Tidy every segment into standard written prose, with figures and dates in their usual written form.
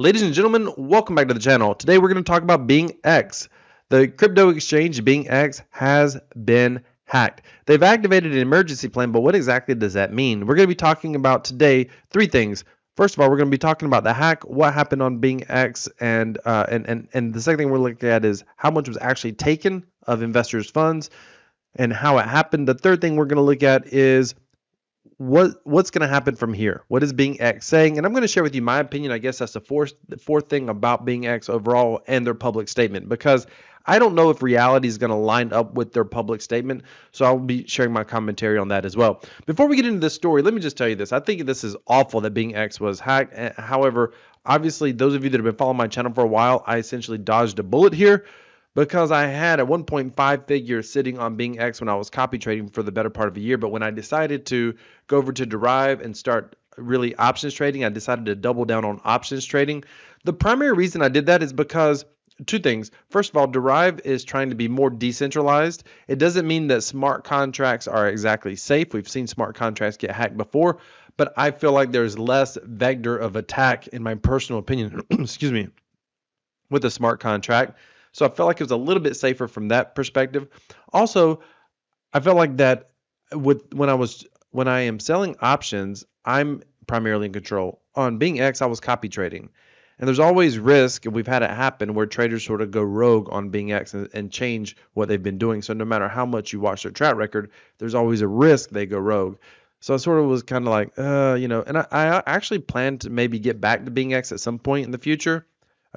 Ladies and gentlemen, welcome back to the channel. Today we're going to talk about BingX. The crypto exchange BingX has been hacked. They've activated an emergency plan, but what exactly does that mean? We're going to be talking about today three things. First of all, we're going to be talking about the hack, what happened on BingX, and the second thing we're looking at is how much was actually taken of investors' funds and how it happened. The third thing we're going to look at is what's going to happen from here. What is BingX saying? And I'm going to share with you my opinion. I guess that's the fourth thing about BingX overall and their public statement, because I don't know if reality is going to line up with their public statement. So I'll be sharing my commentary on that as well. Before we get into this story, let me just tell you this. I think this is awful that BingX was hacked. However, obviously, those of you that have been following my channel for a while, I essentially dodged a bullet here, because I had a 1.5 figure sitting on BingX when I was copy trading for the better part of a year. But when I decided to go over to Derive and start really options trading, I decided to double down on options trading. The primary reason I did that is because two things. First of all, Derive is trying to be more decentralized. It doesn't mean that smart contracts are exactly safe. We've seen smart contracts get hacked before, but I feel like there's less vector of attack, in my personal opinion, excuse me, with a smart contract. So I felt like it was a little bit safer from that perspective. Also, I felt like that when I am selling options, I'm primarily in control. On BingX, I was copy trading. And there's always risk, and we've had it happen where traders sort of go rogue on BingX and change what they've been doing. So no matter how much you watch their track record, there's always a risk they go rogue. So I sort of was kind of like, and I actually plan to maybe get back to BingX at some point in the future,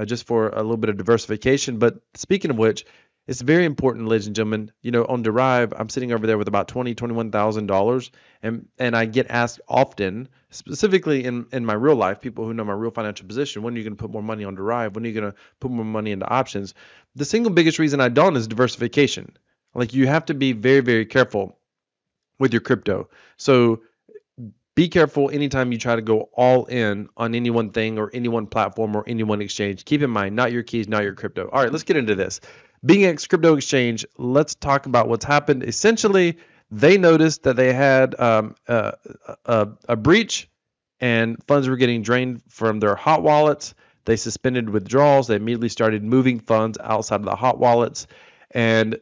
just for a little bit of diversification. But speaking of which, it's very important, ladies and gentlemen. On Derive, I'm sitting over there with about $21,000, and I get asked often, specifically in my real life, people who know my real financial position, when are you going to put more money on Derive? When are you going to put more money into options? The single biggest reason I don't is diversification. Like, you have to be very, very careful with your crypto. So be careful anytime you try to go all in on any one thing or any one platform or any one exchange. Keep in mind, not your keys, not your crypto. All right, let's get into this. BingX Crypto Exchange, let's talk about what's happened. Essentially, they noticed that they had a breach and funds were getting drained from their hot wallets. They suspended withdrawals. They immediately started moving funds outside of the hot wallets. And,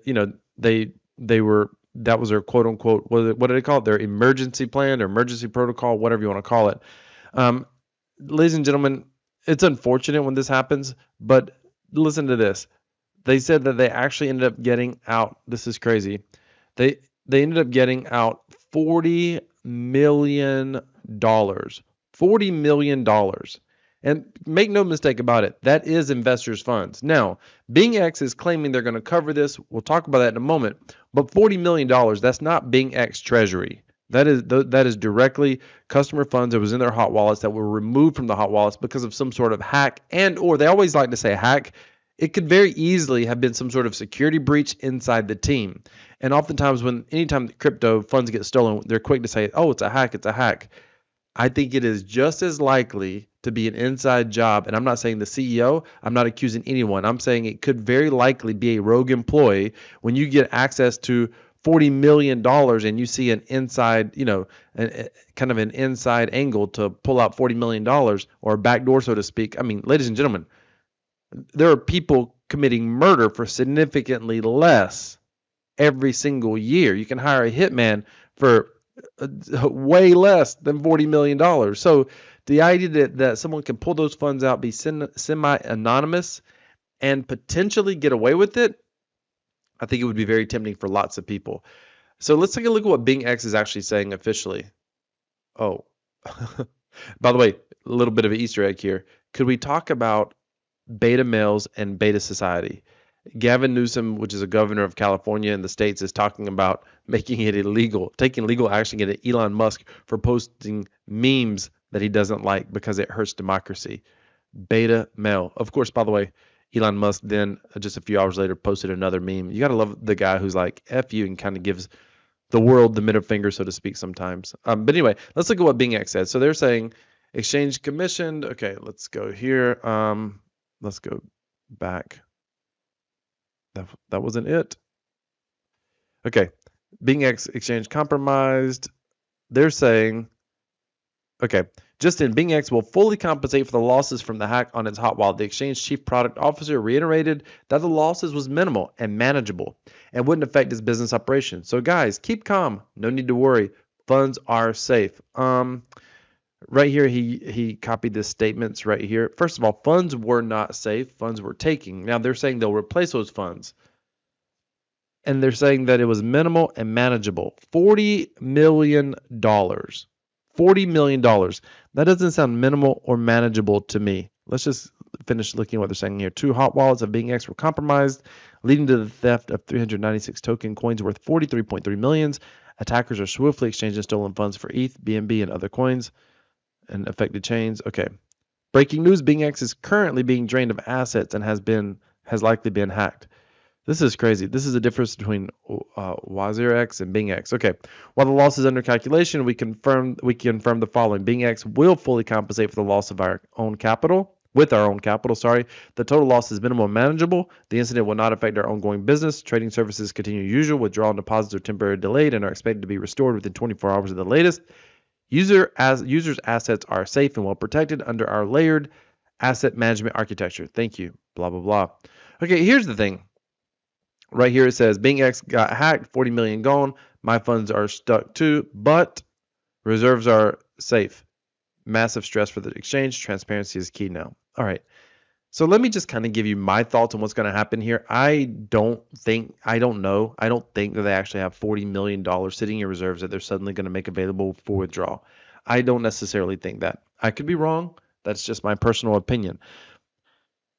they were, that was their quote unquote, what did they call it? Their emergency plan or emergency protocol, whatever you want to call it. Ladies and gentlemen, it's unfortunate when this happens, but listen to this. They said that they actually ended up getting out. This is crazy. They ended up getting out $40 million. $40 million. And make no mistake about it, that is investors' funds. Now, BingX is claiming they're going to cover this. We'll talk about that in a moment. But $40 million, that's not BingX Treasury. That is directly customer funds that was in their hot wallets that were removed from the hot wallets because of some sort of hack, and or they always like to say hack. It could very easily have been some sort of security breach inside the team. And oftentimes anytime the crypto funds get stolen, they're quick to say, oh, it's a hack, it's a hack. I think it is just as likely to be an inside job. And I'm not saying the CEO, I'm not accusing anyone. I'm saying it could very likely be a rogue employee when you get access to $40 million and you see an inside, kind of an inside angle to pull out $40 million or a backdoor, so to speak. I mean, ladies and gentlemen, there are people committing murder for significantly less every single year. You can hire a hitman for way less than $40 million. So the idea that someone can pull those funds out, be semi-anonymous, and potentially get away with it, I think it would be very tempting for lots of people. So let's take a look at what BingX is actually saying officially. Oh, by the way, a little bit of an Easter egg here. Could we talk about beta males and beta society? Gavin Newsom, which is a governor of California in the States, is talking about making it illegal, taking legal action against Elon Musk for posting memes that he doesn't like because it hurts democracy. Beta male. Of course, by the way, Elon Musk then just a few hours later posted another meme. You got to love the guy who's like, F you, and kind of gives the world the middle finger, so to speak, sometimes. But anyway, let's look at what BingX said. So they're saying exchange commissioned. Okay, let's go here. Let's go back. That wasn't it. Okay, BingX exchange compromised. They're saying, okay, Just in, BingX will fully compensate for the losses from the hack on its hot wallet. The exchange chief product officer reiterated that the losses was minimal and manageable and wouldn't affect its business operations. So guys, keep calm. No need to worry. Funds are safe. Right here, he copied the statements right here. First of all, funds were not safe. Funds were taking. Now they're saying they'll replace those funds. And they're saying that it was minimal and manageable. $40 million. $40 million. That doesn't sound minimal or manageable to me. Let's just finish looking at what they're saying here. 2 hot wallets of BingX were compromised, leading to the theft of 396 token coins worth 43.3 million. Attackers are swiftly exchanging stolen funds for ETH, BNB, and other coins and affected chains. Okay. Breaking news, BingX is currently being drained of assets and has likely been hacked. This is crazy. This is the difference between WazirX and BingX. Okay. While the loss is under calculation, we confirm the following. BingX will fully compensate for the loss of our own capital. With our own capital, sorry. The total loss is minimal and manageable. The incident will not affect our ongoing business. Trading services continue usual. Withdrawal deposits are temporarily delayed and are expected to be restored within 24 hours at the latest. Users' assets are safe and well protected under our layered asset management architecture. Thank you. Blah, blah, blah. Okay, here's the thing. Right here it says BingX got hacked, 40 million gone. My funds are stuck too, but reserves are safe. Massive stress for the exchange. Transparency is key now. All right. So let me just kind of give you my thoughts on what's going to happen here. I don't think that they actually have $40 million sitting in reserves that they're suddenly going to make available for withdrawal. I don't necessarily think that. I could be wrong. That's just my personal opinion.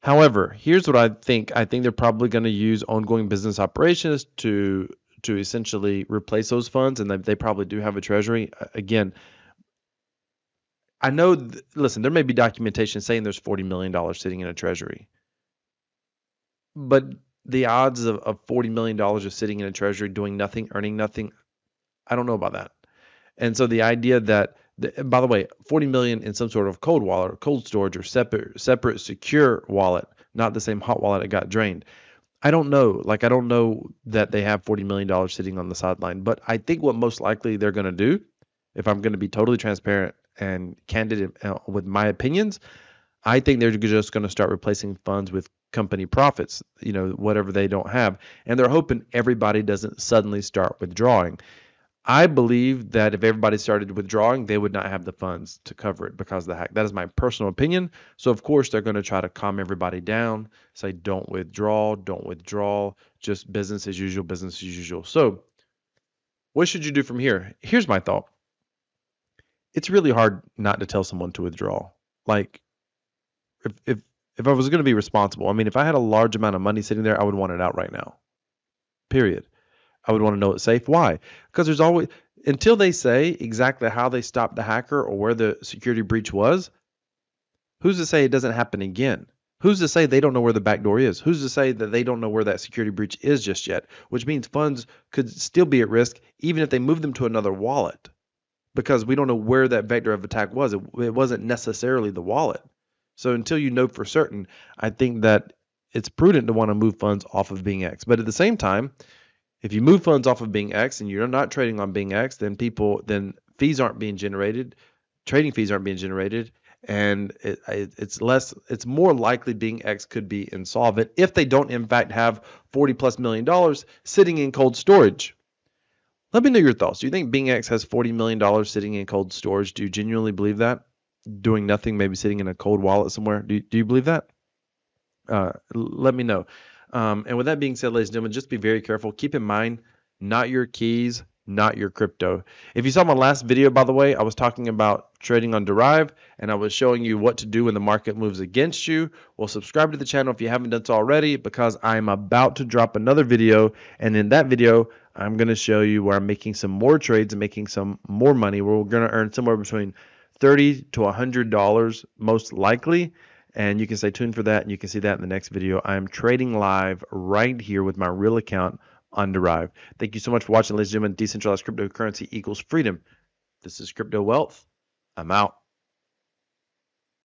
However, here's what I think. I think they're probably going to use ongoing business operations to essentially replace those funds, and they probably do have a treasury. Again, I know, listen, there may be documentation saying there's $40 million sitting in a treasury. But the odds of $40 million just sitting in a treasury doing nothing, earning nothing, I don't know about that. And so the idea that, by the way, 40 million in some sort of cold wallet or cold storage or separate secure wallet, not the same hot wallet that got drained. I don't know. I don't know that they have $40 million sitting on the sideline. But I think what most likely they're going to do, if I'm going to be totally transparent and candid with my opinions, I think they're just going to start replacing funds with company profits, whatever they don't have. And they're hoping everybody doesn't suddenly start withdrawing. I believe that if everybody started withdrawing, they would not have the funds to cover it because of the hack. That is my personal opinion. So, of course, they're going to try to calm everybody down, say, don't withdraw, just business as usual, business as usual. So, what should you do from here? Here's my thought. It's really hard not to tell someone to withdraw. If I was going to be responsible, if I had a large amount of money sitting there, I would want it out right now. Period. I would want to know it's safe. Why? Because there's always, until they say exactly how they stopped the hacker or where the security breach was, who's to say it doesn't happen again? Who's to say they don't know where the back door is? Who's to say that they don't know where that security breach is just yet? Which means funds could still be at risk even if they move them to another wallet, because we don't know where that vector of attack was. It wasn't necessarily the wallet. So until you know for certain, I think that it's prudent to want to move funds off of BingX. But at the same time, if you move funds off of BingX and you're not trading on BingX, then fees aren't being generated, trading fees aren't being generated, and it's more likely BingX could be insolvent if they don't in fact have $40+ million sitting in cold storage. Let me know your thoughts. Do you think BingX has $40 million sitting in cold storage? Do you genuinely believe that? Doing nothing, maybe sitting in a cold wallet somewhere. Do you believe that? Let me know. And with that being said, ladies and gentlemen, just be very careful. Keep in mind, not your keys, not your crypto. If you saw my last video, by the way, I was talking about trading on Derive, and I was showing you what to do when the market moves against you. Well, subscribe to the channel if you haven't done so already, because I'm about to drop another video. And in that video, I'm going to show you where I'm making some more trades and making some more money, where we're going to earn somewhere between $30 to $100 most likely. And you can stay tuned for that, and you can see that in the next video. I am trading live right here with my real account on Derive. Thank you so much for watching, ladies and gentlemen. Decentralized cryptocurrency equals freedom. This is Crypto Wealth. I'm out.